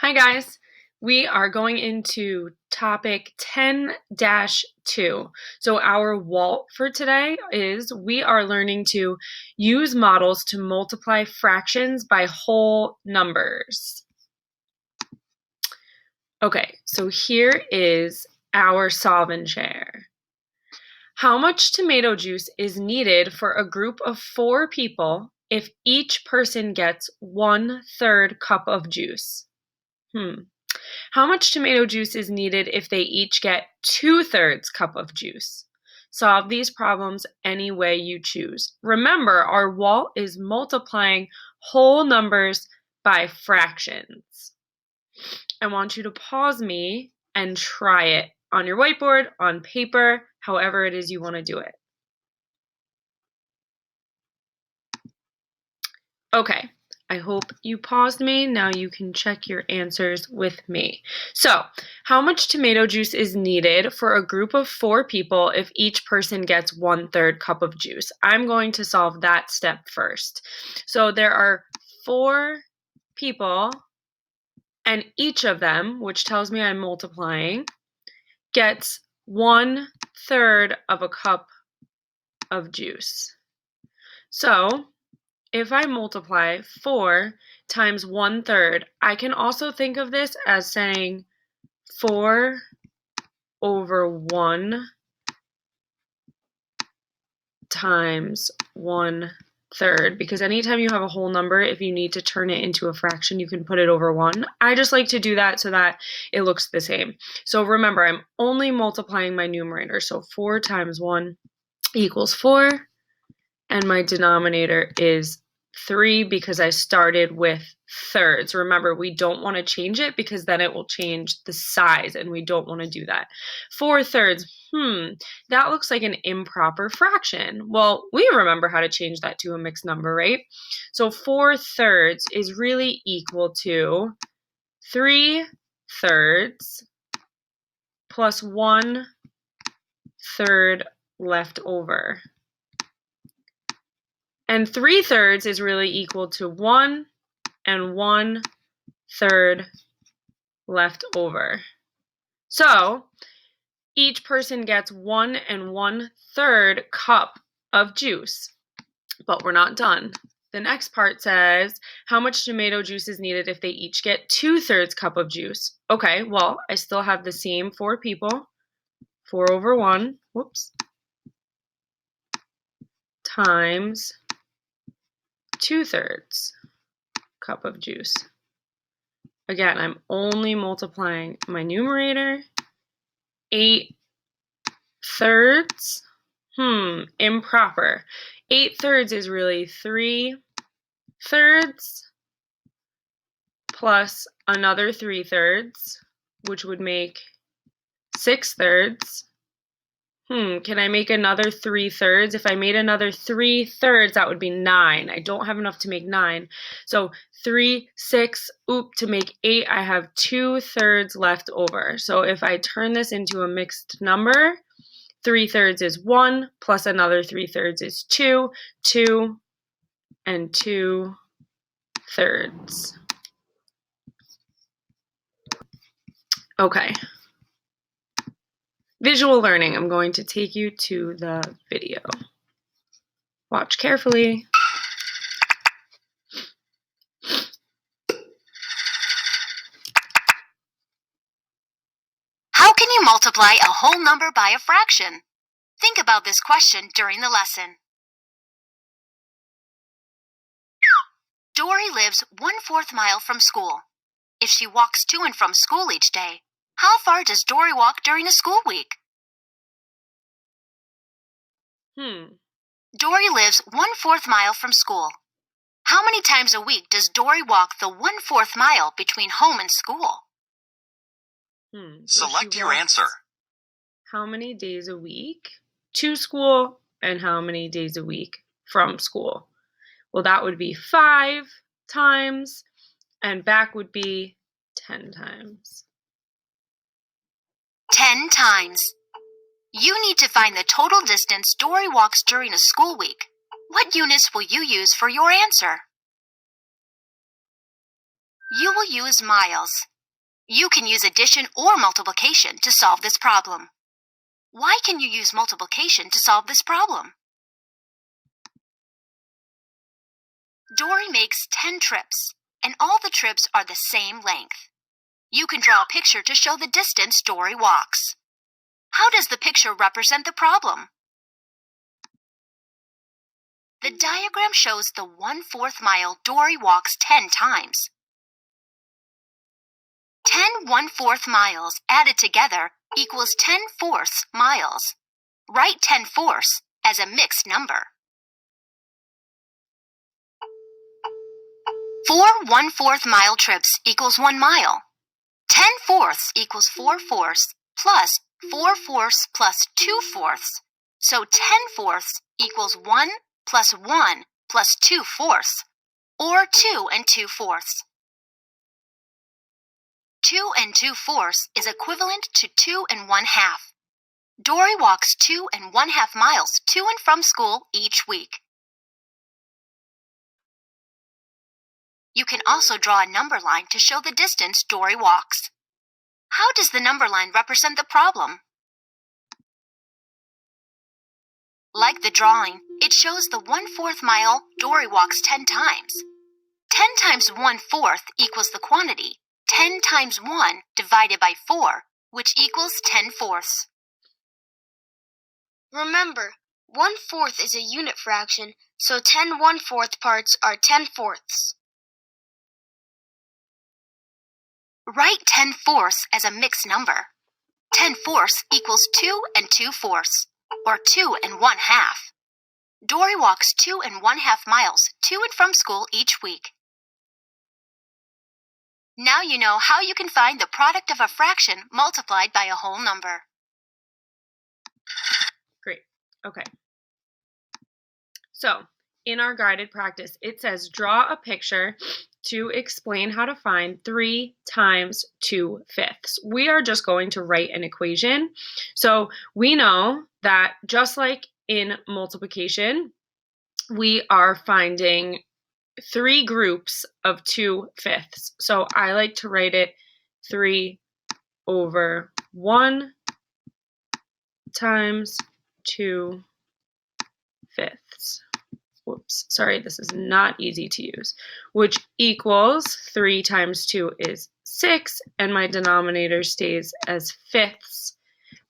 Hi guys, we are going into topic 10-2. So our WALT for today is we are learning to use models to multiply fractions by whole numbers. Okay, so here is our solve and share. How much tomato juice is needed for a group of 4 people if each person gets 1/3 cup of juice? How much tomato juice is needed if they each get 2/3 cup of juice? Solve these problems any way you choose. Remember, our WALT is multiplying whole numbers by fractions. I want you to pause me and try it on your whiteboard, on paper, however it is you want to do it. Okay, I hope you paused me. Now you can check your answers with me. So, how much tomato juice is needed for a group of 4 people if each person gets 1/3 cup of juice? I'm going to solve that step first. So there are 4 people, and each of them, which tells me I'm multiplying, gets 1/3 of a cup of juice. So if I multiply 4 times 1/3, I can also think of this as saying 4/1 times 1/3, because anytime you have a whole number, if you need to turn it into a fraction, you can put it over 1. I just like to do that so that it looks the same. So remember, I'm only multiplying my numerator. So 4 times 1 equals 4, and my denominator is 3 because I started with thirds. Remember, we don't want to change it because then it will change the size, and we don't want to do that. 4/3, that looks like an improper fraction. Well, we remember how to change that to a mixed number, right? So 4/3 is really equal to 3/3 plus 1/3 left over. And 3/3 is really equal to 1 and 1/3 left over. So each person gets 1 and 1/3 cup of juice. But we're not done. The next part says, how much tomato juice is needed if they each get 2/3 cup of juice? Okay, well, I still have the same 4 people. 4/1, times 2/3 cup of juice. Again, I'm only multiplying my numerator. 8/3, improper. 8/3 is really 3/3 plus another 3/3, which would make 6/3. Can I make another 3/3? If I made another 3/3, that would be 9. I don't have enough to make 9. So 3, 6, to make 8, I have 2/3 left over. So if I turn this into a mixed number, 3/3 is 1, plus another 3/3 is 2, 2 and 2/3. Okay. Visual learning. I'm going to take you to the video. Watch carefully. How can you multiply a whole number by a fraction? Think about this question during the lesson. Dory lives 1/4 mile from school. If she walks to and from school each day, how far does Dory walk during a school week? Dory lives 1/4 mile from school. How many times a week does Dory walk the 1/4 mile between home and school? Select your answer. How many days a week to school and how many days a week from school? Well, that would be 5 times, and back would be 10 times. 10 times. You need to find the total distance Dory walks during a school week. What units will you use for your answer? You will use miles. You can use addition or multiplication to solve this problem. Why can you use multiplication to solve this problem? Dory makes 10 trips, and all the trips are the same length. You can draw a picture to show the distance Dory walks. How does the picture represent the problem? The diagram shows the 1/4 mile Dory walks 10 times. 10 1/4 miles added together equals 10/4 miles. Write 10/4 as a mixed number. 4 1/4 mile trips equals 1 mile. 10/4 equals 4/4 plus 4/4 plus 2/4. So 10/4 equals 1 plus 1 plus 2/4, or 2 2/4. 2 2/4 is equivalent to 2 1/2. Dory walks 2 1/2 miles to and from school each week. You can also draw a number line to show the distance Dory walks. How does the number line represent the problem? Like the drawing, it shows the 1/4 mile Dory walks 10 times. 10 times 1/4 equals the quantity, 10 times 1 divided by 4, which equals 10/4. Remember, 1/4 is a unit fraction, so 10 1/4 parts are 10/4. Write 10/4 as a mixed number. 10/4 equals 2 2/4, or 2 1/2. Dory walks 2 1/2 miles to and from school each week. Now you know how you can find the product of a fraction multiplied by a whole number. Great. Okay. So, in our guided practice, it says draw a picture to explain how to find 3 times 2/5. We are just going to write an equation. So, we know that just like in multiplication, we are finding 3 groups of 2/5. So, I like to write it 3/1 times 2/5. Whoops, sorry, this is not easy to use, which equals 3 times 2 is 6, and my denominator stays as fifths.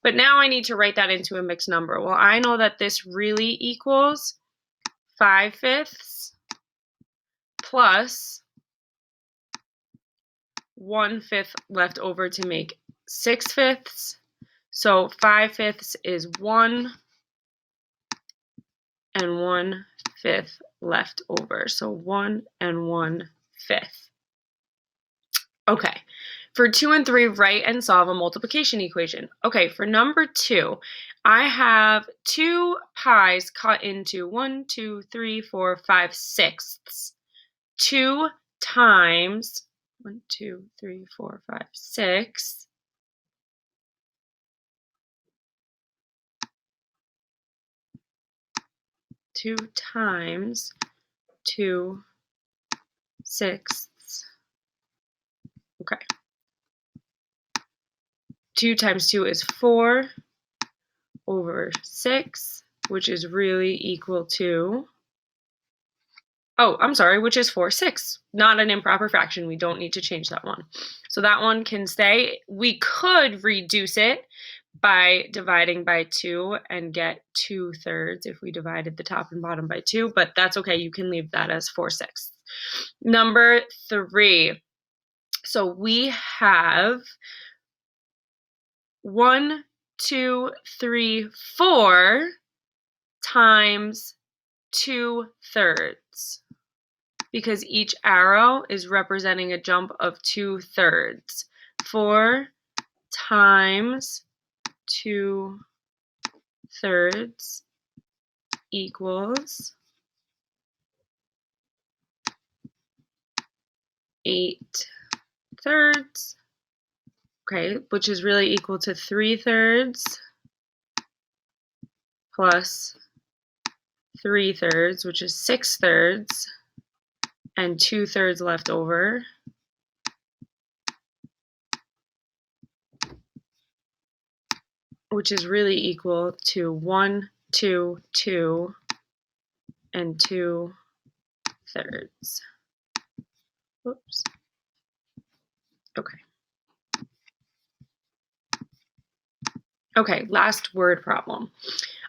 But now I need to write that into a mixed number. Well, I know that this really equals 5/5 plus 1/5 left over to make 6/5. So 5/5 is 1 and 1/5 left over. So 1 1/5. Okay, for 2 and 3, write and solve a multiplication equation. Okay, for number 2, I have 2 pies cut into 1, 2, 3, 4, 5 sixths. 2 times 1, 2, 3, 4, 5, 6. 2 times 2 sixths. Okay. 2 times 2 is 4 over 6, which is really equal to, oh, I'm sorry, which is 4/6. Not an improper fraction. We don't need to change that one. So that one can stay. We could reduce it by dividing by 2 and get 2/3 if we divided the top and bottom by 2, but that's okay. You can leave that as 4/6. Number 3. So we have 1, 2, 3, 4 times 2/3, because each arrow is representing a jump of 2/3. 4 times 2/3 equals 8/3. Okay, which is really equal to 3/3 plus 3/3, which is 6/3, and 2/3 left over. which is really equal to 1, 2, 2, and 2 thirds. Whoops. Okay. Okay, last word problem.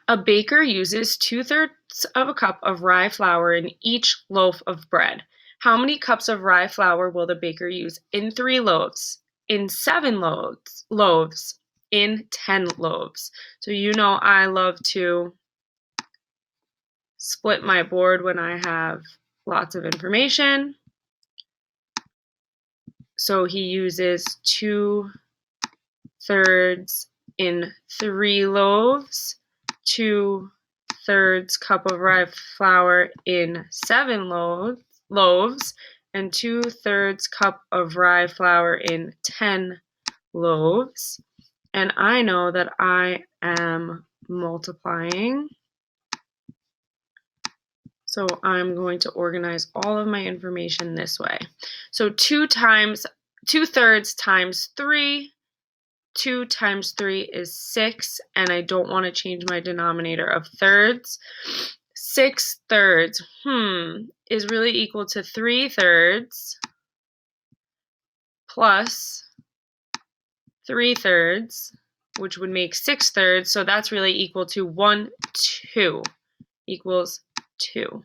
A baker uses 2/3 of a cup of rye flour in each loaf of bread. How many cups of rye flour will the baker use in 3 loaves, in 7 loaves, in 10 loaves? So you know I love to split my board when I have lots of information. So he uses 2/3 in 3 loaves, 2/3 cup of rye flour in 7 loaves, and 2/3 cup of rye flour in 10 loaves. And I know that I am multiplying. So I'm going to organize all of my information this way. So 2/3 times 3, 2 times 3 is 6, and I don't want to change my denominator of thirds. 6/3, is really equal to 3/3 plus 3/3, which would make 6/3. So that's really equal to 1, 2, equals 2.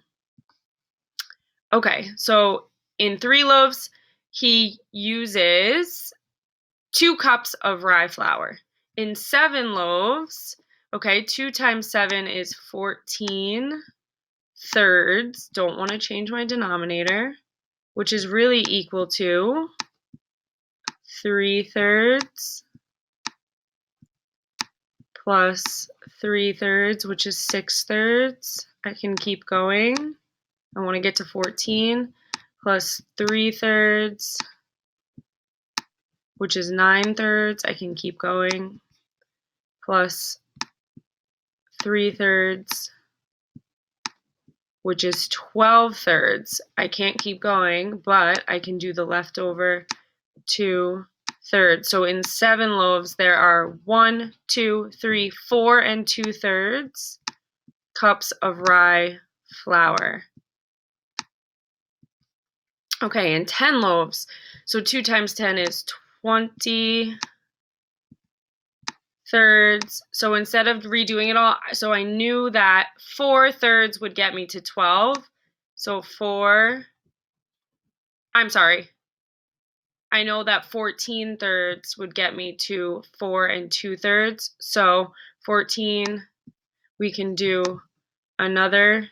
Okay, so in 3 loaves, he uses 2 cups of rye flour. In 7 loaves, okay, 2 times 7 is 14 thirds. Don't want to change my denominator, which is really equal to 3/3 plus 3/3, which is 6/3. I can keep going. I want to get to 14 plus 3/3, which is 9/3. I can keep going. Plus 3/3, which is 12/3. I can't keep going, but I can do the leftover 2/3. So in 7 loaves, there are 1, 2, 3, 4 and 2/3 cups of rye flour. Okay, in 10 loaves, so 2 times 10 is 20 thirds. So instead of redoing it all, so I knew that 4/3 would get me to 12. So I know that 14/3 would get me to 4 and 2/3. So 14, we can do another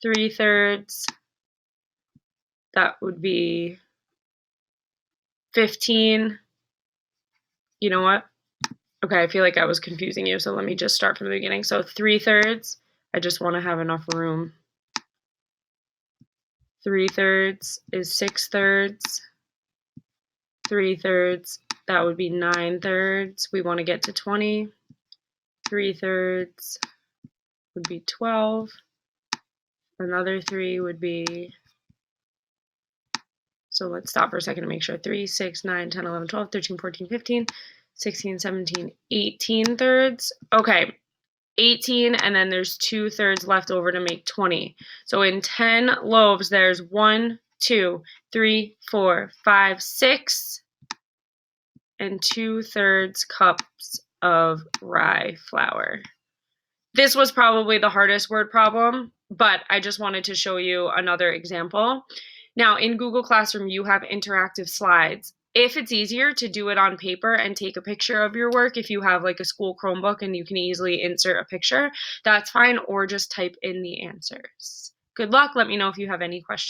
3/3. That would be 15. You know what? Okay, I feel like I was confusing you, so let me just start from the beginning. So 3/3, I just want to have enough room. 3/3 is 6/3. 3/3, that would be 9/3. We want to get to 20. 3/3 would be 12. Another 3 would be, so let's stop for a second to make sure. 3, 6, 9, 10, 11, 12, 13, 14, 15, 16, 17, 18 thirds. Okay, 18, and then there's 2/3 left over to make 20. So in 10 loaves, there's 1, 2, 3, 4, 5, 6, and 2/3 cups of rye flour. This was probably the hardest word problem, but I just wanted to show you another example. Now, in Google Classroom, you have interactive slides. If it's easier to do it on paper and take a picture of your work, if you have like a school Chromebook and you can easily insert a picture, that's fine, or just type in the answers. Good luck. Let me know if you have any questions.